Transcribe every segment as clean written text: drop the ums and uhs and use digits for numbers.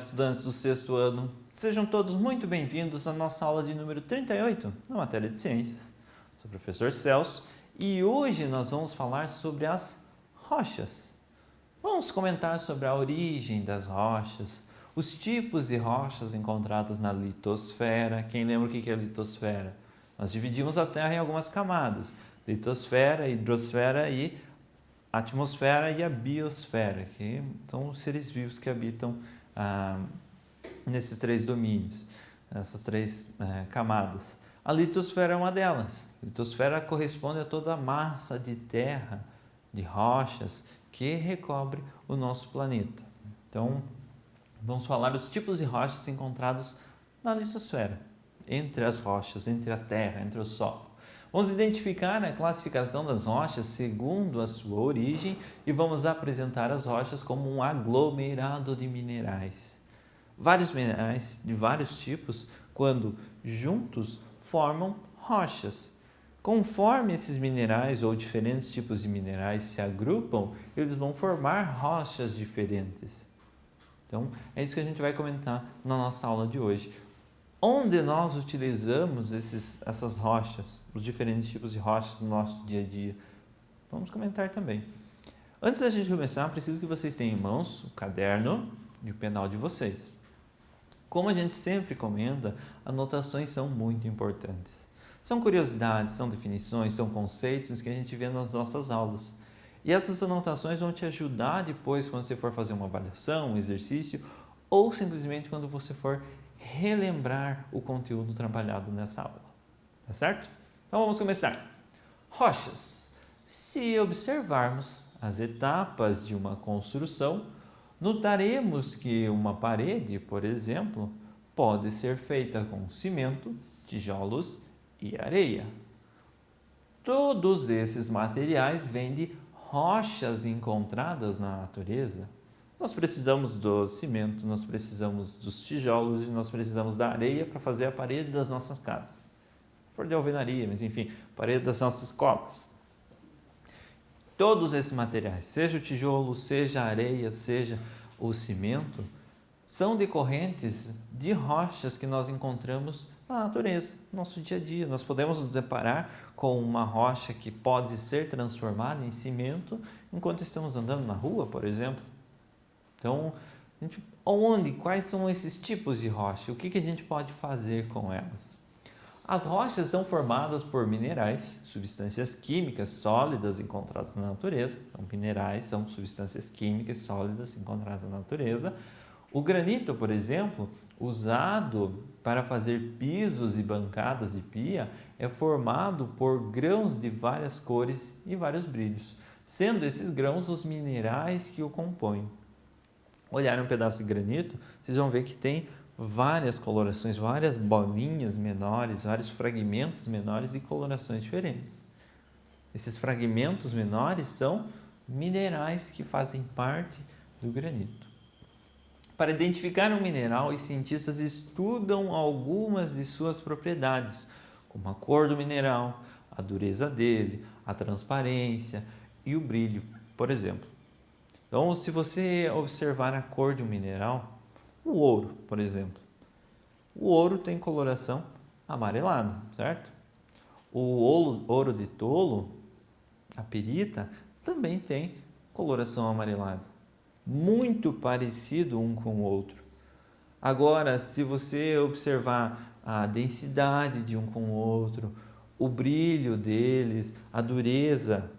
estudantes do sexto ano. Sejam todos muito bem-vindos à nossa aula de número 38 na matéria de Ciências. Sou o professor Celso e hoje nós vamos falar sobre as rochas. Vamos comentar sobre a origem das rochas, os tipos de rochas encontradas na litosfera. Quem lembra o que é a litosfera? Nós dividimos a Terra em algumas camadas: litosfera, hidrosfera e atmosfera e a biosfera, que são os seres vivos que habitam nesses três domínios, nessas três camadas. A litosfera é uma delas. A litosfera corresponde a toda a massa de terra, de rochas, que recobre o nosso planeta. Então, vamos falar dos tipos de rochas encontrados na litosfera, entre as rochas, entre a terra, entre o solo. Vamos identificar a classificação das rochas segundo a sua origem e vamos apresentar as rochas como um aglomerado de minerais. Vários minerais de vários tipos, quando juntos, formam rochas. Conforme esses minerais ou diferentes tipos de minerais se agrupam, eles vão formar rochas diferentes. Então, é isso que a gente vai comentar na nossa aula de hoje. Onde nós utilizamos essas rochas, os diferentes tipos de rochas no nosso dia a dia? Vamos comentar também. Antes da gente começar, preciso que vocês tenham em mãos o caderno e o penal de vocês. Como a gente sempre comenta, anotações são muito importantes. São curiosidades, são definições, são conceitos que a gente vê nas nossas aulas. E essas anotações vão te ajudar depois quando você for fazer uma avaliação, um exercício, ou simplesmente quando você for relembrar o conteúdo trabalhado nessa aula. Tá certo? Então vamos começar. Rochas. Se observarmos as etapas de uma construção, notaremos que uma parede, por exemplo, pode ser feita com cimento, tijolos e areia. Todos esses materiais vêm de rochas encontradas na natureza. Nós precisamos do cimento, nós precisamos dos tijolos e nós precisamos da areia para fazer a parede das nossas casas. For de alvenaria, mas enfim, parede das nossas escolas. Todos esses materiais, seja o tijolo, seja a areia, seja o cimento, são decorrentes de rochas que nós encontramos na natureza, no nosso dia a dia. Nós podemos nos deparar com uma rocha que pode ser transformada em cimento enquanto estamos andando na rua, por exemplo. Então, quais são esses tipos de rocha? O que a gente pode fazer com elas? As rochas são formadas por minerais, substâncias químicas sólidas encontradas na natureza. Então, minerais são substâncias químicas sólidas encontradas na natureza. O granito, por exemplo, usado para fazer pisos e bancadas de pia, é formado por grãos de várias cores e vários brilhos, sendo esses grãos os minerais que o compõem. Olharem um pedaço de granito, vocês vão ver que tem várias colorações, várias bolinhas menores, vários fragmentos menores de colorações diferentes. Esses fragmentos menores são minerais que fazem parte do granito. Para identificar um mineral, os cientistas estudam algumas de suas propriedades, como a cor do mineral, a dureza dele, a transparência e o brilho, por exemplo. Então, se você observar a cor de um mineral, o ouro, por exemplo, o ouro tem coloração amarelada, certo? O ouro de tolo, a pirita, também tem coloração amarelada, muito parecido um com o outro. Agora, se você observar a densidade de um com o outro, o brilho deles, a dureza,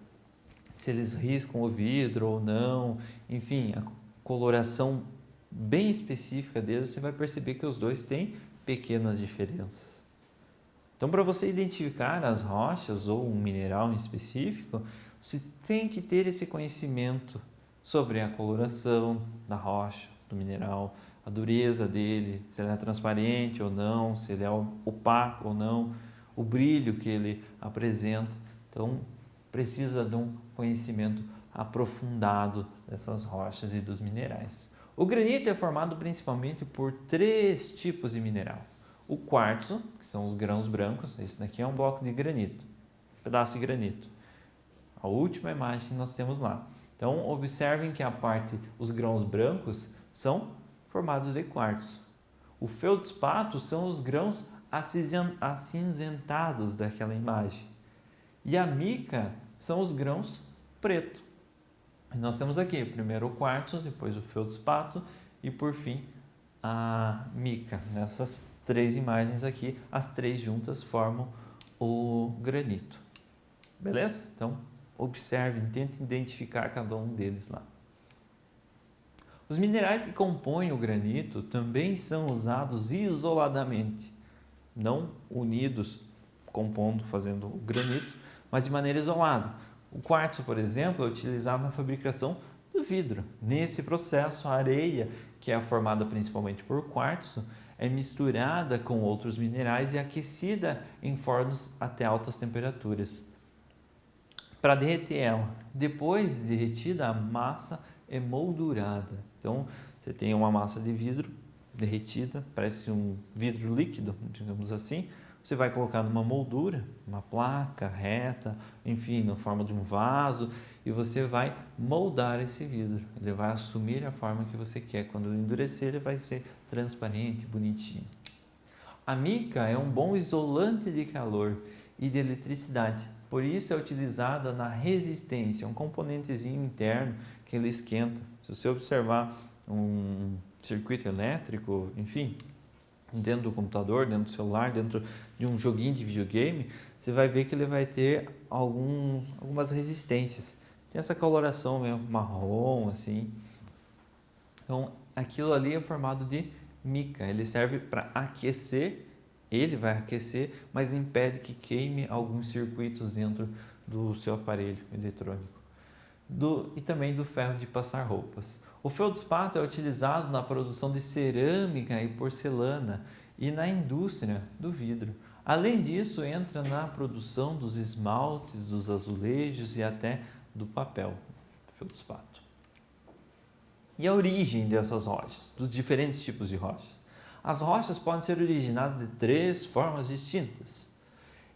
se eles riscam o vidro ou não, enfim, a coloração bem específica deles, você vai perceber que os dois têm pequenas diferenças. Então, para você identificar as rochas ou um mineral em específico, você tem que ter esse conhecimento sobre a coloração da rocha, do mineral, a dureza dele, se ele é transparente ou não, se ele é opaco ou não, o brilho que ele apresenta. Então, precisa de um conhecimento aprofundado dessas rochas e dos minerais. O granito é formado principalmente por 3 tipos de mineral. O quartzo, que são os grãos brancos, esse daqui é um bloco de granito, um pedaço de granito. A última imagem que nós temos lá. Então, observem que os grãos brancos são formados de quartzo. O feldspato são os grãos acinzentados daquela imagem. E a mica são os grãos pretos. E nós temos aqui primeiro o quartzo, depois o feldspato e por fim a mica. Nessas três imagens aqui, as três juntas formam o granito. Beleza? Então, observe, tente identificar cada um deles lá. Os minerais que compõem o granito também são usados isoladamente, não unidos, compondo, fazendo o granito, mas de maneira isolada. O quartzo, por exemplo, é utilizado na fabricação do vidro. Nesse processo, a areia, que é formada principalmente por quartzo, é misturada com outros minerais e aquecida em fornos até altas temperaturas para derreter ela. Depois de derretida, a massa é moldurada. Então, você tem uma massa de vidro derretida, parece um vidro líquido, digamos assim. Você vai colocar numa moldura, uma placa reta, enfim, na forma de um vaso, e você vai moldar esse vidro. Ele vai assumir a forma que você quer. Quando ele endurecer, ele vai ser transparente, bonitinho. A mica é um bom isolante de calor e de eletricidade. Por isso é utilizada na resistência, um componentezinho interno que ele esquenta. Se você observar um circuito elétrico, enfim, dentro do computador, dentro do celular, dentro de um joguinho de videogame, você vai ver que ele vai ter algumas resistências. Tem essa coloração mesmo, marrom, assim. Então, aquilo ali é formado de mica. Ele serve para aquecer, ele vai aquecer, mas impede que queime alguns circuitos dentro do seu aparelho eletrônico. E também do ferro de passar roupas. O feldspato é utilizado na produção de cerâmica e porcelana e na indústria do vidro. Além disso, entra na produção dos esmaltes, dos azulejos e até do papel, feldspato. E a origem dessas rochas, dos diferentes tipos de rochas? As rochas podem ser originadas de três formas distintas.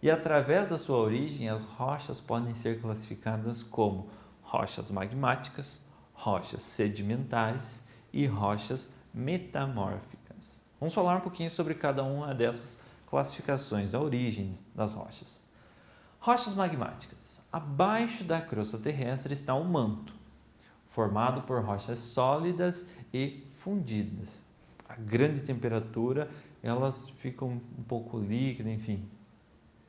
E através da sua origem, as rochas podem ser classificadas como rochas magmáticas, rochas sedimentares e rochas metamórficas. Vamos falar um pouquinho sobre cada uma dessas classificações, da origem das rochas. Rochas magmáticas. Abaixo da crosta terrestre está um manto, formado por rochas sólidas e fundidas. A grande temperatura, elas ficam um pouco líquidas, enfim,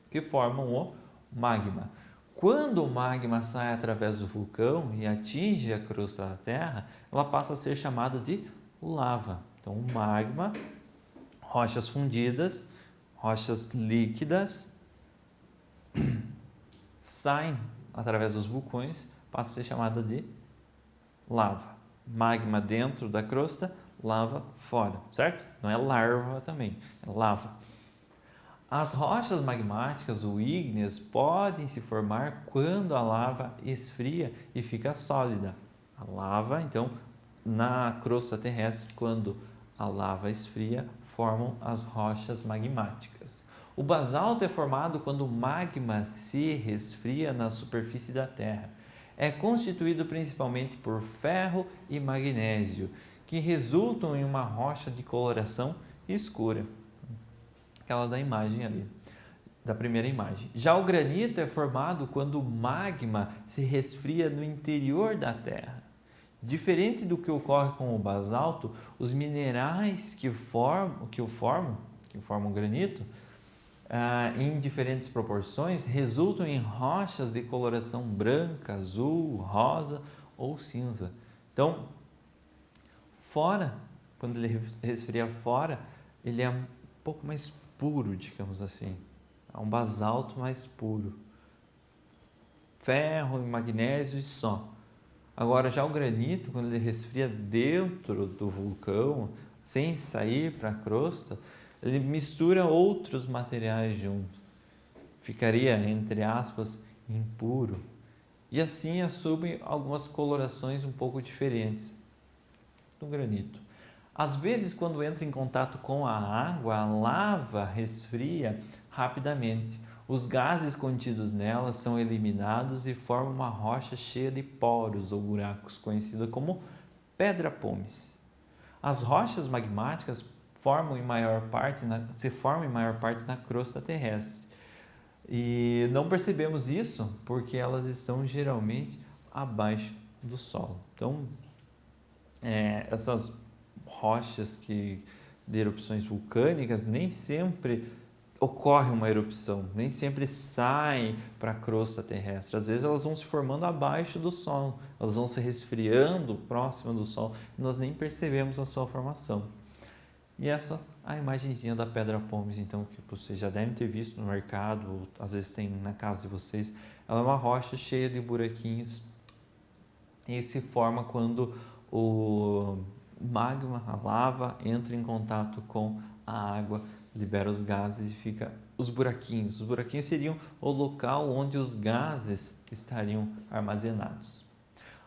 que formam o magma. Quando o magma sai através do vulcão e atinge a crosta da Terra, ela passa a ser chamada de lava. Então, o magma, rochas fundidas, rochas líquidas, saem através dos vulcões, passa a ser chamada de lava. Magma dentro da crosta, lava fora, certo? Não é larva também, é lava. As rochas magmáticas ou ígneas podem se formar quando a lava esfria e fica sólida. A lava, então, na crosta terrestre, quando a lava esfria, formam as rochas magmáticas. O basalto é formado quando o magma se resfria na superfície da Terra. É constituído principalmente por ferro e magnésio, que resultam em uma rocha de coloração escura. Aquela da imagem ali, da primeira imagem. Já o granito é formado quando o magma se resfria no interior da Terra. Diferente do que ocorre com o basalto, os minerais que formam o granito, em diferentes proporções, resultam em rochas de coloração branca, azul, rosa ou cinza. Então, fora, quando ele resfria fora, ele é um pouco mais puro, digamos assim. É um basalto mais puro. Ferro e magnésio e só. Agora, já o granito, quando ele resfria dentro do vulcão, sem sair para a crosta, ele mistura outros materiais junto. Ficaria, entre aspas, impuro. E assim assume algumas colorações um pouco diferentes do granito. Às vezes, quando entra em contato com a água, a lava resfria rapidamente. Os gases contidos nela são eliminados e formam uma rocha cheia de poros ou buracos, conhecida como pedra-pomes. As rochas magmáticas se formam em maior parte na crosta terrestre. E não percebemos isso porque elas estão geralmente abaixo do solo. Então, essas rochas de erupções vulcânicas nem sempre ocorre uma erupção, nem sempre saem para a crosta terrestre. Às vezes elas vão se formando abaixo do solo, elas vão se resfriando próximo do solo e nós nem percebemos a sua formação. E essa a imagenzinha da pedra pómez, então, que vocês já devem ter visto no mercado, ou às vezes tem na casa de vocês. Ela é uma rocha cheia de buraquinhos e se forma quando o magma, a lava, entra em contato com a água, libera os gases e fica os buraquinhos. Os buraquinhos seriam o local onde os gases estariam armazenados.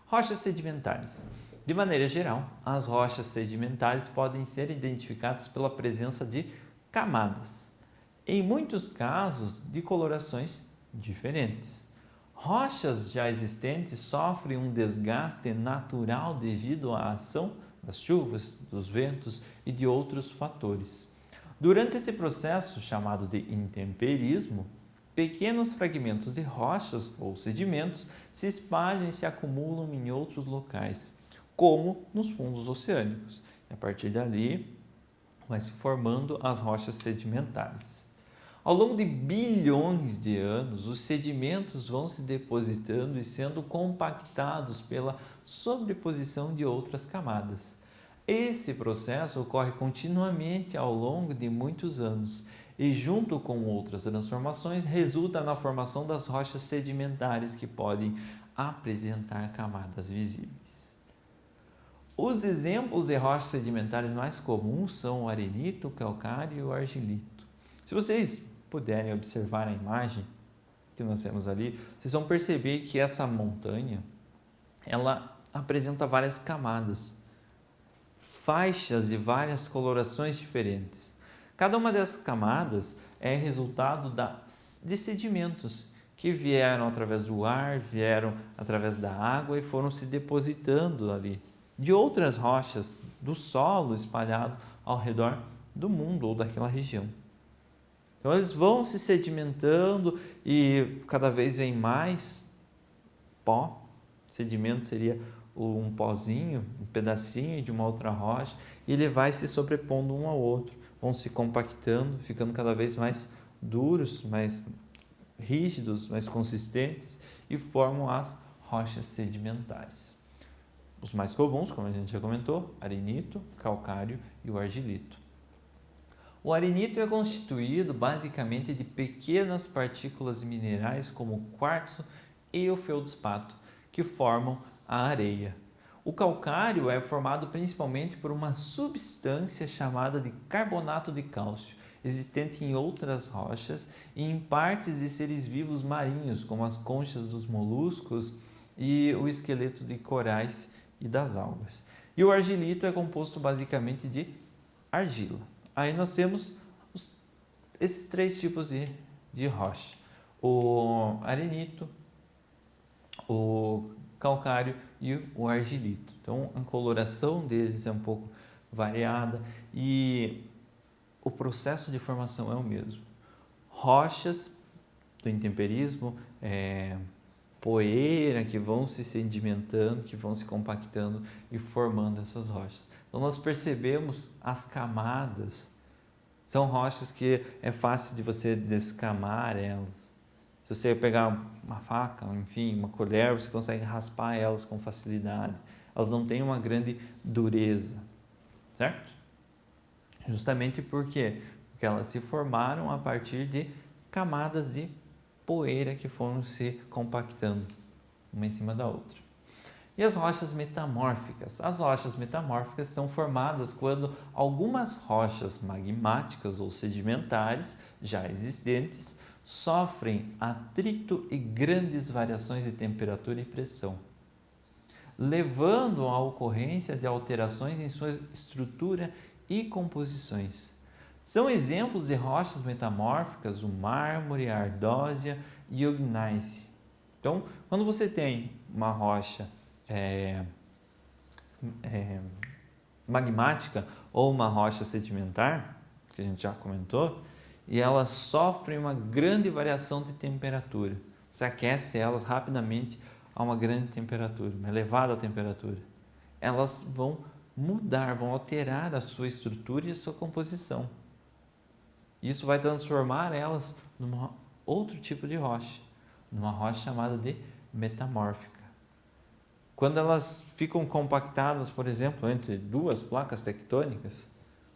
Rochas sedimentares. De maneira geral, as rochas sedimentares podem ser identificadas pela presença de camadas, em muitos casos de colorações diferentes. Rochas já existentes sofrem um desgaste natural devido à ação das chuvas, dos ventos e de outros fatores. Durante esse processo, chamado de intemperismo, pequenos fragmentos de rochas ou sedimentos se espalham e se acumulam em outros locais, como nos fundos oceânicos. E a partir dali, vai se formando as rochas sedimentares. Ao longo de bilhões de anos, os sedimentos vão se depositando e sendo compactados pela sobreposição de outras camadas. Esse processo ocorre continuamente ao longo de muitos anos e, junto com outras transformações, resulta na formação das rochas sedimentares que podem apresentar camadas visíveis. Os exemplos de rochas sedimentares mais comuns são o arenito, o calcário e o argilito. Se vocês puderem observar a imagem que nós temos ali, vocês vão perceber que essa montanha, ela apresenta várias camadas, faixas de várias colorações diferentes. Cada uma dessas camadas é resultado de sedimentos que vieram através do ar, vieram através da água e foram se depositando ali, de outras rochas do solo espalhado ao redor do mundo ou daquela região. Então eles vão se sedimentando e cada vez vem mais pó. Sedimento seria um pozinho, um pedacinho de uma outra rocha, e ele vai se sobrepondo um ao outro, vão se compactando, ficando cada vez mais duros, mais rígidos, mais consistentes e formam as rochas sedimentares. Os mais comuns, como a gente já comentou, arenito, calcário e o argilito. O arenito é constituído basicamente de pequenas partículas minerais como o quartzo e o feldspato, que formam a areia. O calcário é formado principalmente por uma substância chamada de carbonato de cálcio, existente em outras rochas e em partes de seres vivos marinhos, como as conchas dos moluscos e o esqueleto de corais e das algas. E o argilito é composto basicamente de argila. Aí nós temos esses três tipos de rocha: o arenito, o calcário e o argilito. Então a coloração deles é um pouco variada e o processo de formação é o mesmo. Rochas do intemperismo, poeira que vão se sedimentando, que vão se compactando e formando essas rochas. Então nós percebemos as camadas, são rochas que é fácil de você descamar elas. Se você pegar uma faca, enfim, uma colher, você consegue raspar elas com facilidade. Elas não têm uma grande dureza, certo? Justamente porque elas se formaram a partir de camadas de poeira que foram se compactando uma em cima da outra. E as rochas metamórficas? As rochas metamórficas são formadas quando algumas rochas magmáticas ou sedimentares já existentes sofrem atrito e grandes variações de temperatura e pressão, levando à ocorrência de alterações em sua estrutura e composições. São exemplos de rochas metamórficas o mármore, a ardósia e o gneiss. Então, quando você tem uma rocha magmática ou uma rocha sedimentar, que a gente já comentou, e elas sofrem uma grande variação de temperatura. Você aquece elas rapidamente a uma grande temperatura, uma elevada temperatura. Elas vão mudar, vão alterar a sua estrutura e a sua composição. Isso vai transformar elas num outro tipo de rocha, numa rocha chamada de metamórfica. Quando elas ficam compactadas, por exemplo, entre duas placas tectônicas,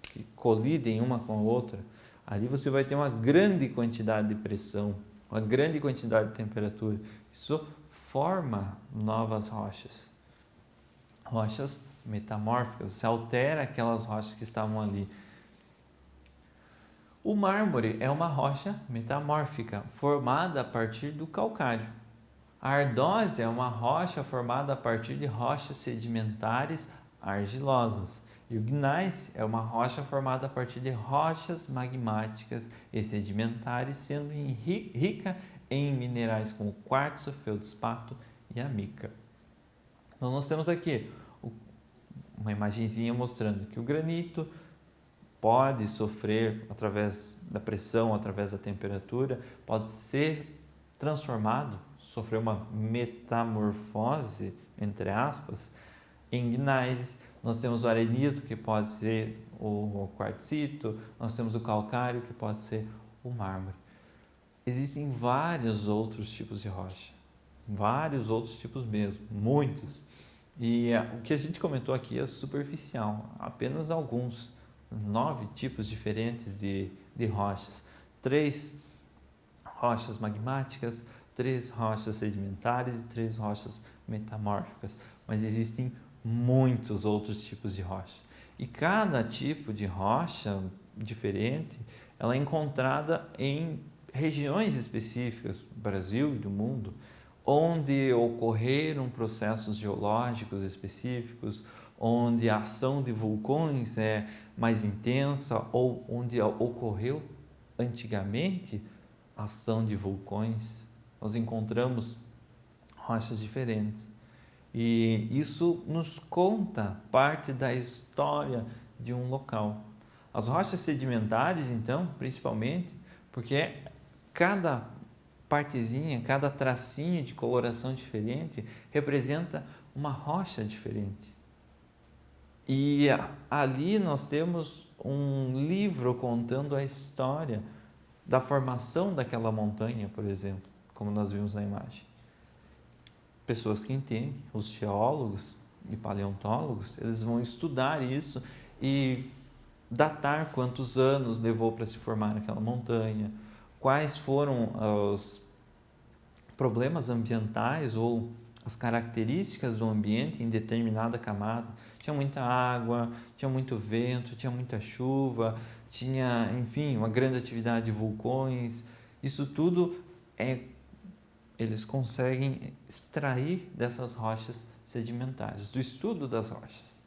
que colidem uma com a outra, ali você vai ter uma grande quantidade de pressão, uma grande quantidade de temperatura. Isso forma novas rochas, rochas metamórficas. Você altera aquelas rochas que estavam ali. O mármore é uma rocha metamórfica formada a partir do calcário. A ardósia é uma rocha formada a partir de rochas sedimentares argilosas. E o gneiss é uma rocha formada a partir de rochas magmáticas e sedimentares, sendo rica em minerais como quartzo, feldspato e a mica. Então nós temos aqui uma imagenzinha mostrando que o granito pode sofrer através da pressão, através da temperatura, pode ser transformado, sofrer uma metamorfose, entre aspas, em gneiss. Nós temos o arenito, que pode ser o quartzito, nós temos o calcário, que pode ser o mármore. Existem vários outros tipos de rocha, vários outros tipos mesmo, muitos. E o que a gente comentou aqui é superficial, apenas alguns, 9 tipos diferentes de rochas. 3 rochas magmáticas, 3 rochas sedimentares e 3 rochas metamórficas. Mas existem muitos outros tipos de rocha. E cada tipo de rocha diferente, ela é encontrada em regiões específicas do Brasil e do mundo, onde ocorreram processos geológicos específicos, onde a ação de vulcões é mais intensa ou onde ocorreu antigamente a ação de vulcões. Nós encontramos rochas diferentes. E isso nos conta parte da história de um local. As rochas sedimentares, então, principalmente, porque cada partezinha, cada tracinho de coloração diferente representa uma rocha diferente. E ali nós temos um livro contando a história da formação daquela montanha, por exemplo, como nós vimos na imagem. Pessoas que entendem, os geólogos e paleontólogos, eles vão estudar isso e datar quantos anos levou para se formar aquela montanha, quais foram os problemas ambientais ou as características do ambiente em determinada camada. Tinha muita água, tinha muito vento, tinha muita chuva, tinha, enfim, uma grande atividade de vulcões. Isso tudo eles conseguem extrair dessas rochas sedimentares, do estudo das rochas.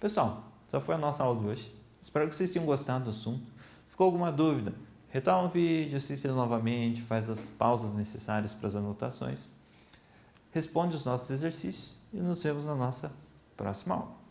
Pessoal, essa foi a nossa aula de hoje. Espero que vocês tenham gostado do assunto. Ficou alguma dúvida? Retoma o vídeo, assiste ele novamente, faz as pausas necessárias para as anotações, responde os nossos exercícios e nos vemos na nossa próxima aula.